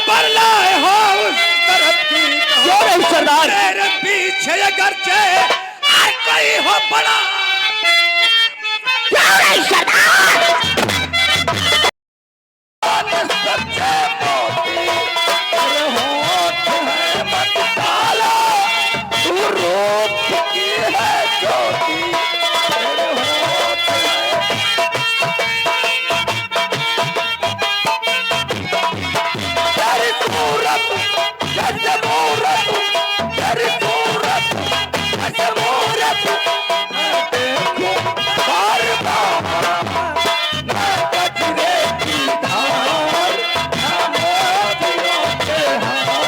खबर लाए हो उस तरफ की क्यों नहीं सरदार? तेरे पीछे अगरचे हर कोई हो बड़ा क्यों नहीं सरदार? सच्चे मोती तेरे होठ है मत काला तू रूप की है ज्योति तेरे होठ है तेरी सूरत जैसे मूरत तेरी सूरत जैसे मूरत मैं देखूं बार बार मैं कचरे की धार मैं मोतियों के हार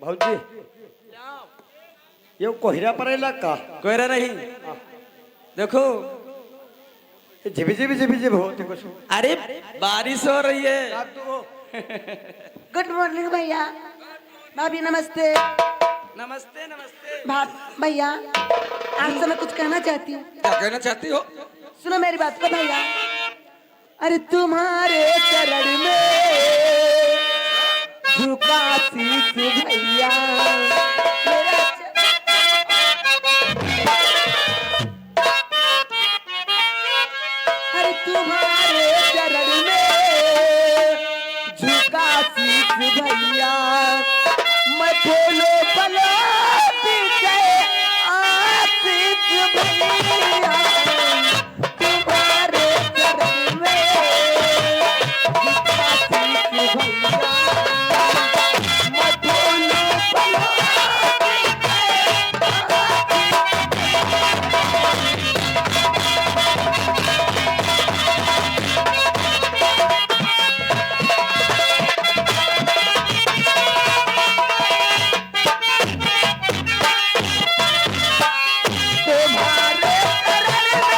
भाऊजी ये कोहिरा पड़ेला का कोयरा नहीं देखो झिपी झिपी झिपी झिप होते कुछ अरे बारिश हो रही है। गुड मॉर्निंग भैया भाभी नमस्ते नमस्ते नमस्ते। भैया आपसे मैं कुछ कहना चाहती हूँ। क्या कहना चाहती हो? सुनो मेरी बात को भैया। अरे तुम्हारे चरण में झुका शीश भैया मेरा अरे तुम्हारे चरण में झुका शीश भैया मैं बोलो बलो पीछे आशीष भैया तुम्हारे चरण में झुका शीश भैया मैं बोलो बलो तुम्हारे चरण में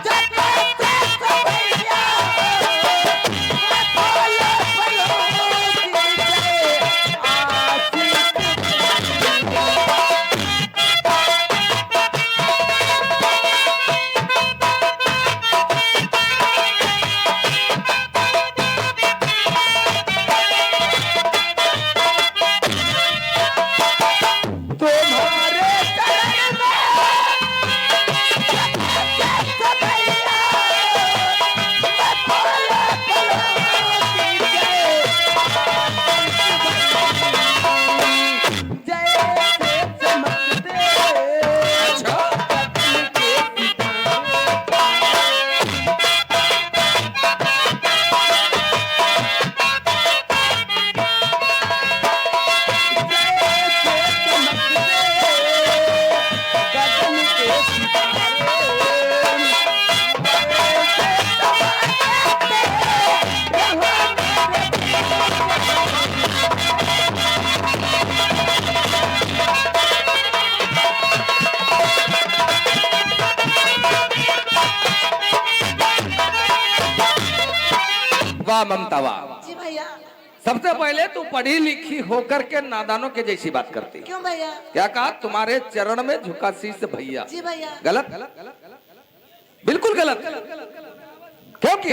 झुका शीश भैया मैं बोलो बलो पीछे आशीष तुम्हारे चरण में झुका भैया मैं बोलो पीछे जैसे चमकते गगन के वाह ममता वाह। जी भैया। सबसे पहले तू पढ़ी लिखी होकर के नादानों के जैसी बात करती। क्यों भैया? क्या कहा? तुम्हारे चरण में झुका शीश भैया। जी भैया। गलत, बिल्कुल गलत। क्योंकि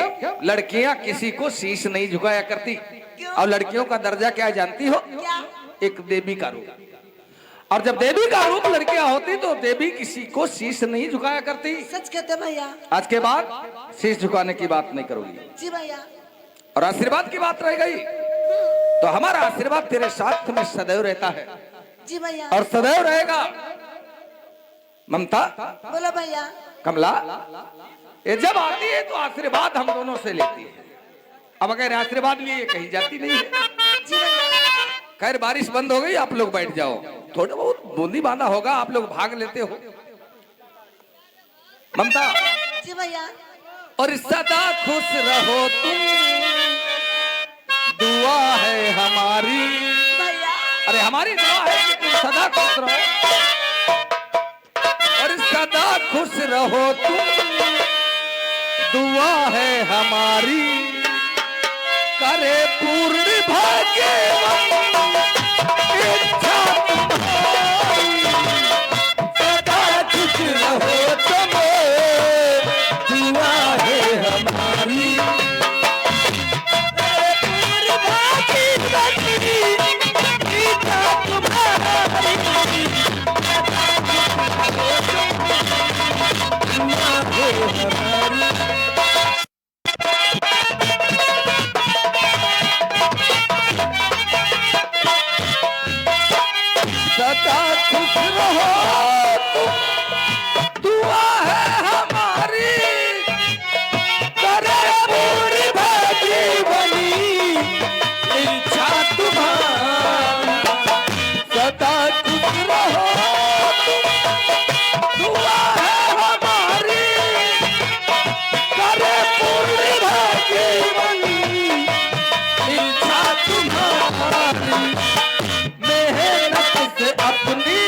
लड़कियां किसी को शीश नहीं झुकाया करती। और लड़कियों का दर्जा क्या है जानती हो? क्या? एक देवी का रूप। और जब देवी का रूप लड़कियां होती तो देवी किसी को शीश नहीं झुकाया करती। सच कहते भैया। आज के बाद शीश झुकाने की बात नहीं करूंगी जी भैया। और आशीर्वाद की बात रह गई तो हमारा आशीर्वाद तेरे साथ में सदैव रहता है जी भैया। और सदैव रहेगा। ममता बोलो भैया। कमला, ये जब आती है तो आशीर्वाद हम दोनों से लेती है। अब अगर आशीर्वाद लिए कहीं जाती नहीं है। जी भैया। खैर बारिश बंद हो गई, आप लोग बैठ जाओ। थोड़ा बहुत बूंदी बांधा होगा, आप लोग भाग लेते हो। ममता जी भैया। और सदा खुश रहो तुम, दुआ है हमारी। भैया। अरे हमारी दुआ है कि तुम सदा खुश रहो और सदा खुश रहो तुम, दुआ है हमारी। करे पूर्ण भाग्यवंत सदा खुश रहो तुम, दुआ है हमारी करे पूरी जीवनी इच्छा तुम्हारी, सदा खुश रहो तुम, दुआ है हमारी करे पूरी जीवनी इच्छा तुम्हारी, मेहनत से अपनी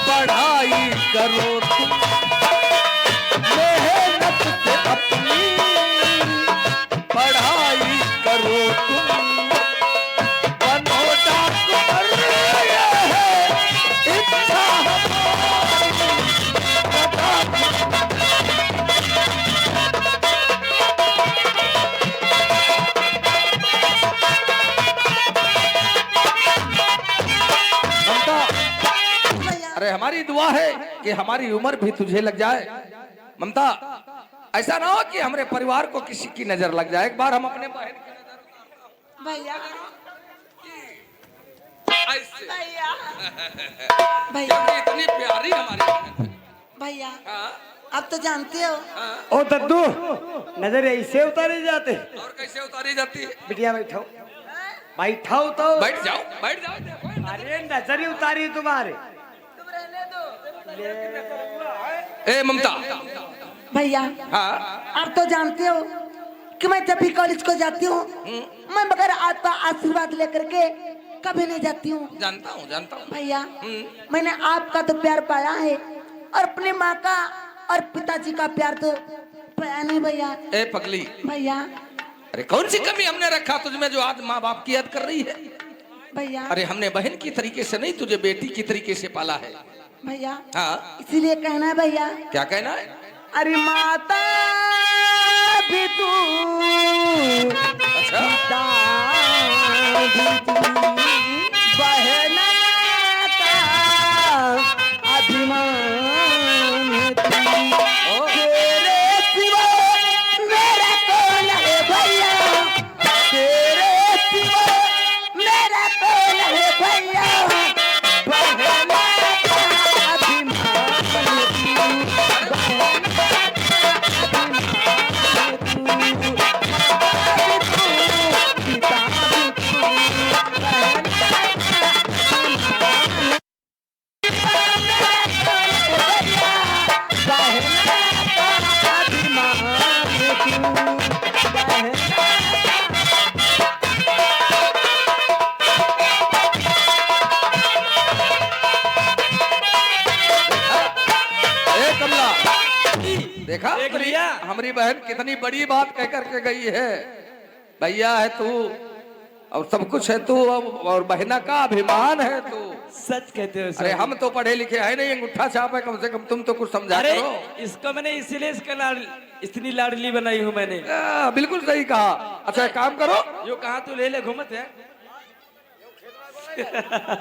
पढ़ाई करो तुम, मेहनत से अपनी पढ़ाई करो तुम, बनो डॉक्टर ये है इच्छा हमारी, ममता, अरे हमारी दुआ है कि हमारी उम्र भी तुझे लग जाए। ममता, ऐसा ना हो कि हमारे परिवार को किसी की नजर लग जाए। एक बार हम अपने बहन की नजर भैया ऐसे, भैया भैया क्योंकि इतनी प्यारी हमारी बहन। भैया हाँ, आप तो जानते हो ओ दद्दू, नजर ऐसे उतारे जाते। और कैसे उतारी जाती है? बिटिया बैठो, बैठाओ तो। बैठ जाओ, बैठ जाओ, देखो। अरे नजर ही उतारी तुम्हारे। तुम रहने दो। ए ममता, भैया हाँ, आप तो जानते हो कि मैं जब भी कॉलेज को जाती हूँ मैं बगैर आपका आशीर्वाद लेकर के कभी नहीं जाती हूँ। जानता हूँ, जानता हूँ। भैया मैंने आपका तो प्यार पाया है और अपने माँ का और पिताजी का प्यार तो पाया नहीं भैया। ए पगली, भैया अरे कौन सी कमी हमने रखा तुझमें जो आज माँ बाप की याद कर रही है? भैया अरे हमने बहन की तरीके से नहीं, तुझे बेटी की तरीके से पाला है। भैया हाँ, इसीलिए कहना है भैया, क्या कहना है? अरे माता भी तू अच्छा, पिता भी तू, बहन का अभिमान तू, तेरे सिवा मेरा कौन है भैया, तेरे सिवा मेरा कौन है भैया, बहन का अभिमान तू, ए कमला, देखा देख लिया? हमारी बहन कितनी बड़ी बात कह करके गई है। भैया है तू और सब कुछ है तू, और बहना का अभिमान है तू। सच कहते हो सर। अरे हम तो पढ़े लिखे है नहीं, अंगूठा छाप है, कम से कम तुम तो कुछ समझा अरे करो। इसको मैंने इसीलिए इतनी लाडली बनाई हूँ मैंने। बिल्कुल सही कहा। अच्छा एक काम करो, यो कहा तू ले ले घूमत है।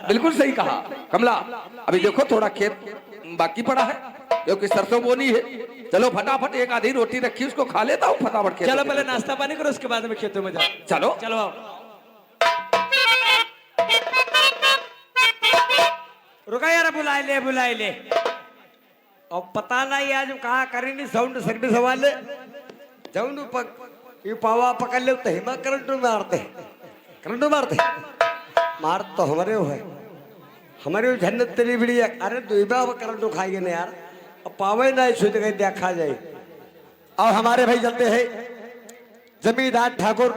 बिल्कुल सही कहा कमला। अभी देखो थोड़ा खेत बाकी पड़ा है क्योंकि सरसों बोनी है। चलो फटाफट एक आधी रोटी रखी उसको खा लेता हूँ फटाफट खेत। चलो पहले नाश्ता पानी करो, उसके बाद में खेतों में जाओ। चलो चलो आओ। रुका यार, बुलाए ले। और पता नहीं आज कहा करी नहीं साउंड सकते सवाल जाऊं ये पावा पकड़ ले तो हिमा करंट मारते मार तो हमारे हो है, हमारे जन्नत तेरी बिड़िया। अरे दुईबा करंट खाएंगे ना यार, अब पावे ना सोच गए देखा जाए। और हमारे भाई चलते हैं जमींदार ठाकुर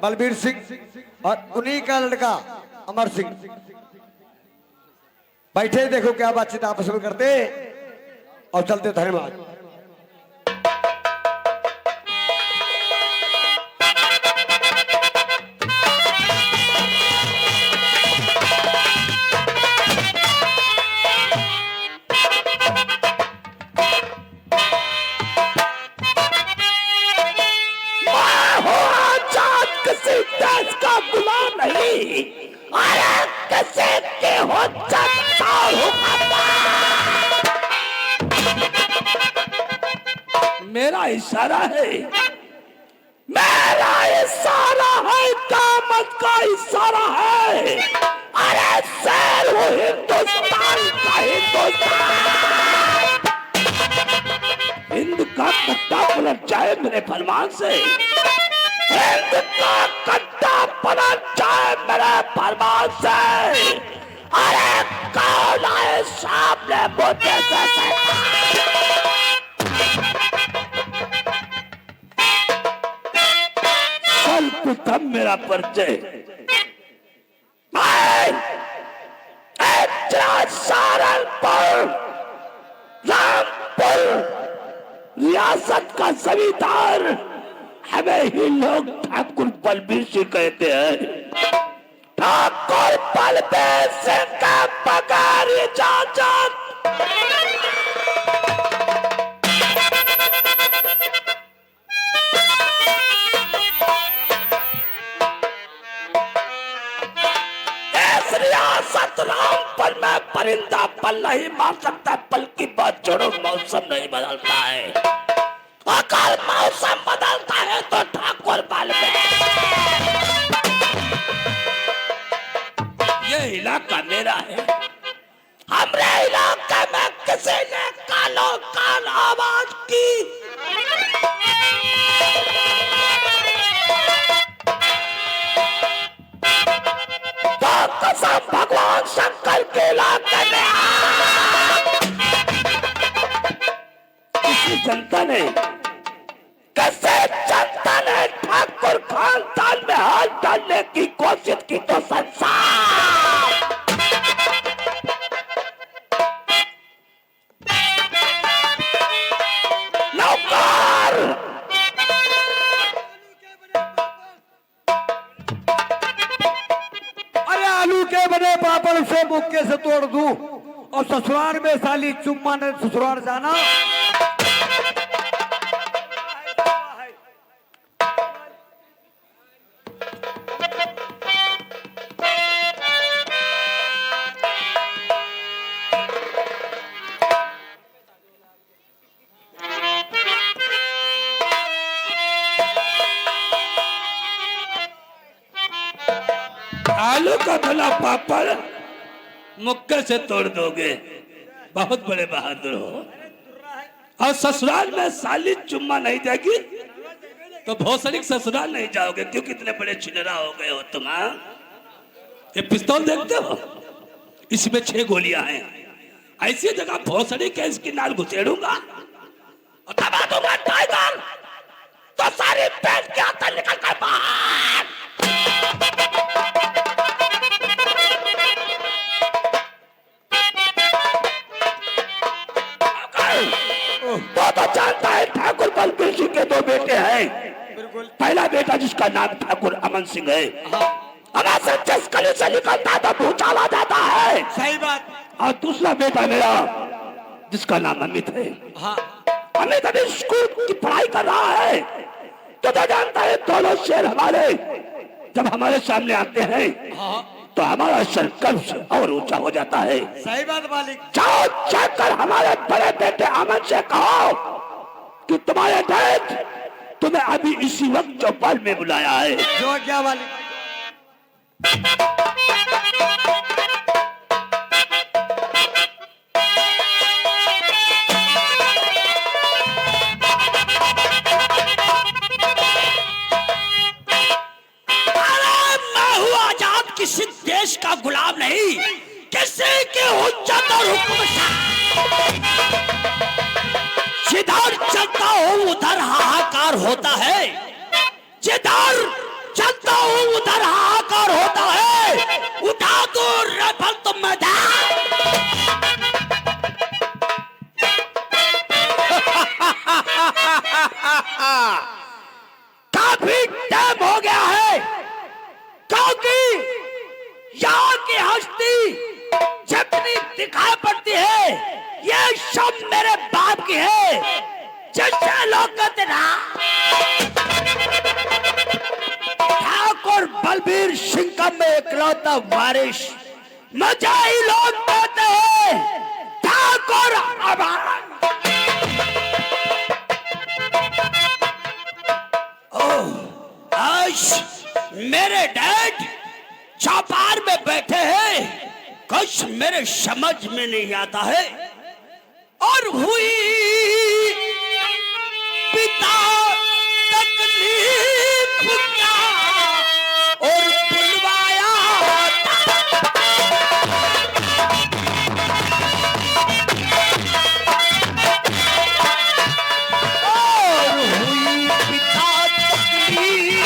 बलबीर सिंह और उन्हीं का लड़का अमर सिंह। बैठे देखो क्या बातचीत आपस में करते और चलते। धन्यवाद। किसी देश का गुलाम नहीं, अरे किसी के हो सकता हूँ। मेरा इशारा है, मेरा इशारा है, कामत का इशारा है। अरे शेर हूँ अपने फरमान से। हिंद का कट्टा बदल जाए मेरे फरमान से। अरे कौन आए सामने मुझे से चल पितम मेरा परिचय। सारंगपुर रामपुर रियासत का जमींदार हमें ही लोग ठाकुर बलबीर सिंह कहते हैं। ठाकुर बलबीर सिंह का बगैर इजाजत रियासत रामपुर में परिंदा पल नहीं मार सकता। पल की बात छोड़ो, मौसम नहीं बदलता है। अगर मौसम बदलता है तो ठाकुर बलबीर। ये इलाका मेरा है। हमारे इलाके में किसी ने कालो काल आवाज की कसम भगवान शंकर के इलाके में किसी जनता ने ठाकुर खानदान में हाथ डालने की कोशिश की तो संसार नौकर आलू के बने पापड़ से मुक्के से तोड़ दूं और ससुराल में साली चुम्मा ने ससुराल जाना। आलू का भला पापड़ मुक्के से तोड़ दोगे, बहुत बड़े बहादुर हो। और ससुराल में साली चुम्मा नहीं देगी तो भोसड़ी ससुराल नहीं जाओगे, क्योंकि इतने बड़े छिनरा हो गए हो तुम। ये पिस्तौल देखते हो, इसमें 6 गोलियां हैं। ऐसी जगह भोसड़ी के इसकी नाल घुसेड़ूंगा और दबा दूंगा टाइगर तो सारी पेट के अंदर निकल कर बाहर। तो जानता है ठाकुर बलबीर सिंह के 2 बेटे हैं। पहला बेटा जिसका नाम ठाकुर अमन सिंह है, हमारे जिस गली से निकलता है तो भूचाला जाता है। सही बात। और दूसरा बेटा मेरा जिसका नाम अमित है। अमित अभी स्कूल की पढ़ाई कर रहा है। तो जानता है दोनों शेर हमारे जब हमारे सामने आते हैं तो हमारा सर कर्व से और ऊंचा हो जाता है। सही बात मालिक। जाओ जाकर हमारे बड़े बेटे अमन से कहो कि तुम्हारे डैड तुम्हें अभी इसी वक्त चौपाल में बुलाया है। जो क्या मालिक। किसी देश का गुलाम नहीं, किसी के हुज्जत और हुक्म जिधर चलता हूँ उधर हाहाकार होता है। जिधर चलता हूँ उधर हाहाकार होता है। उठा दो राइफल तो मैदान। काफी टाइम हो गया है, क्योंकि यहाँ की हस्ती जितनी दिखाई पड़ती है ये सब मेरे बाप की है, जिससे लोग कहते ना ठाकुर बलबीर सिंह का मैं इकलौता वारिस। मुझे ही लोग कहते हैं ठाकुर अमन। आज मेरे डैड चौपार में बैठे हैं, कुछ मेरे समझ में नहीं आता है। और हुई पिता क्या और बुलवाया और हुई पिता तकलीफ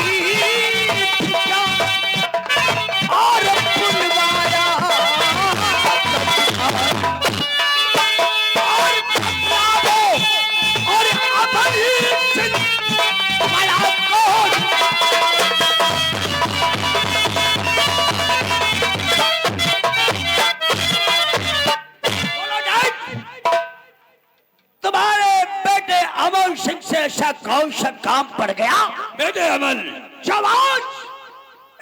क्या और बुलवाया और बदलावो और अभय सिंह तुम्हारा कौन बोलो डैड, तुम्हारे बेटे अमन सिंह से ऐसा कौन सा काम पड़ गया बेटे अमन, जवान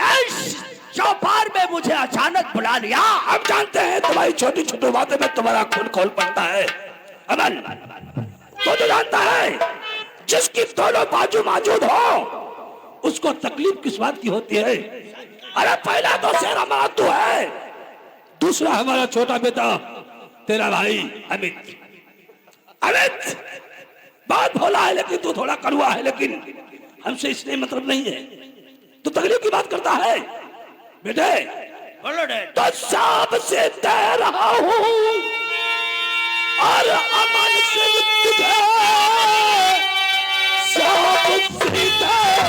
इस चौपार में मुझे अचानक बुला लिया। हम जानते हैं तुम्हारी छोटी छोटी बातों में तुम्हारा खून खोल पड़ता है। अमन, तो जानता है जिसकी दोनों बाजू मौजूद हो उसको तकलीफ किस बात की होती है। अरे पहला तो शेर हमारा तू है, दूसरा हमारा छोटा बेटा तेरा भाई अमित। अमित बात भोला है लेकिन तू थोड़ा कड़वा है, लेकिन हमसे इसलिए मतलब नहीं है। तू तकलीफ की बात करता है बेटे। बोलो डैड। तो सांप से तैर रहा हूं और अमन सिंह तुझे सांप से तैर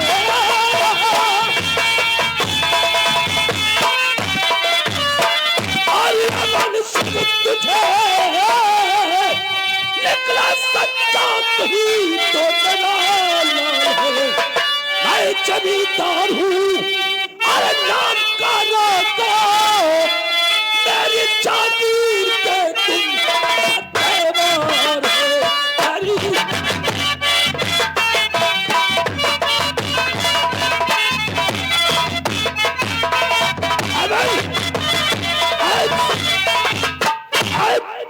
रहा और अमन सिंह तुझे निकला सच्चा कहीं तो दलाल है। मैं जमींदार हूं और नाम का रोको मेरी जागीर के तुम देवार हो।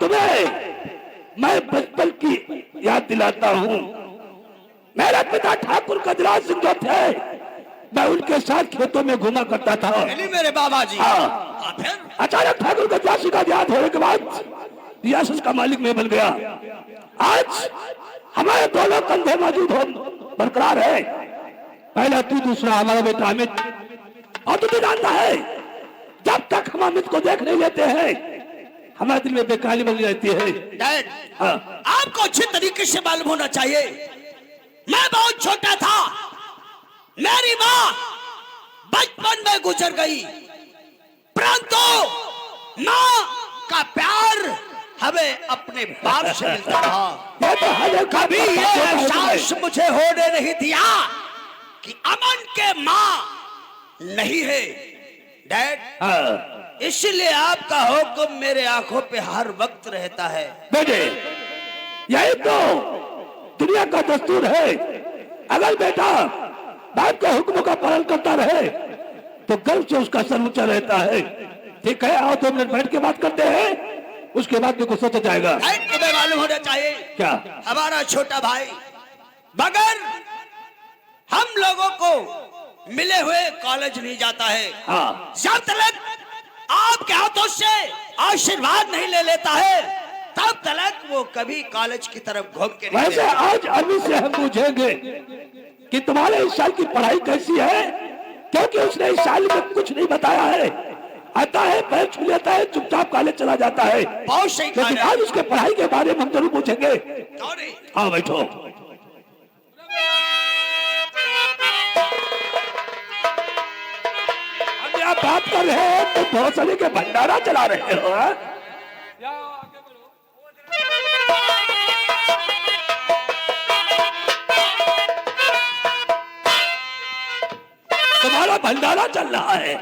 तुम्हें मैं बचपन की याद दिलाता हूं। मेरे पिता ठाकुर गजराज सिंह जो थे, मैं उनके साथ खेतों में घुमा करता था। मेरे बाबा जी। हाँ। अचानक ठाकुर गजराज सिंह का देहांत होने के बाद रियासत का मालिक मैं बन गया। आज हमारे दोनों कंधे मौजूद हो बरकरार है, पहला तू दूसरा हमारा बेटा अमित। और तू तो जानता है जब तक हम अमित को देख नहीं लेते हैं हमारे दिल में बेकरारी बनी रहती है। डैड, हाँ। आपको अच्छे तरीके से मालूम होना चाहिए, मैं बहुत छोटा था, मेरी माँ बचपन में गुजर गई, परंतु माँ का प्यार हमें अपने बाप से मिलता था। ये तो कभी ये एहसास मुझे होने नहीं दिया कि अमन के माँ नहीं है। डैड, इसलिए आपका हुक्म मेरे आंखों पे हर वक्त रहता है। बेटे यही तो दुनिया का दस्तूर है। अगर बेटा बाप के हुक्म का पालन करता रहे तो गर्व से उसका सर ऊंचा रहता है। ठीक है, आओ 2 मिनट बैठ के बात करते हैं, उसके बाद देखो सोचा जाएगा। तुम्हें मालूम होना चाहिए क्या? हमारा छोटा भाई मगर हम लोगों को मिले हुए कॉलेज नहीं जाता है। हाँ। जब तक आपके हाथों से आशीर्वाद नहीं ले लेता है तब तक वो कभी कॉलेज की तरफ घूम के नहीं वैसे आज अभी से हम पूछेंगे कि तुम्हारे इस साल की पढ़ाई कैसी है, क्योंकि उसने इस साल में कुछ नहीं बताया है। आता है पैर छू लेता है, चुपचाप कॉलेज चला जाता है। बहुत सही कहा लेकिन आज उसके पढ़ाई के बारे में हम जरूर पूछेंगे। सॉरी। हाँ बैठो। अब आप बात कर रहे हैं तो बहुत सारे के भंडारा चला रहे हो। हाँ? तुम्हारा भंडारा चल रहा है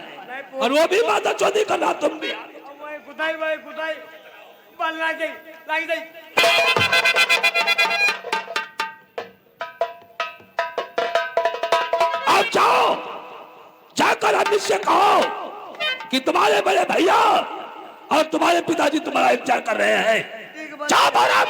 और वो भी माता चौधरी का ना तुम भी। कुदाई बल लागे आप जाओ, जाकर अमित से कहो कि तुम्हारे बड़े भैया और तुम्हारे पिताजी तुम्हारा इंतजार कर रहे हैं। जाओ बारात।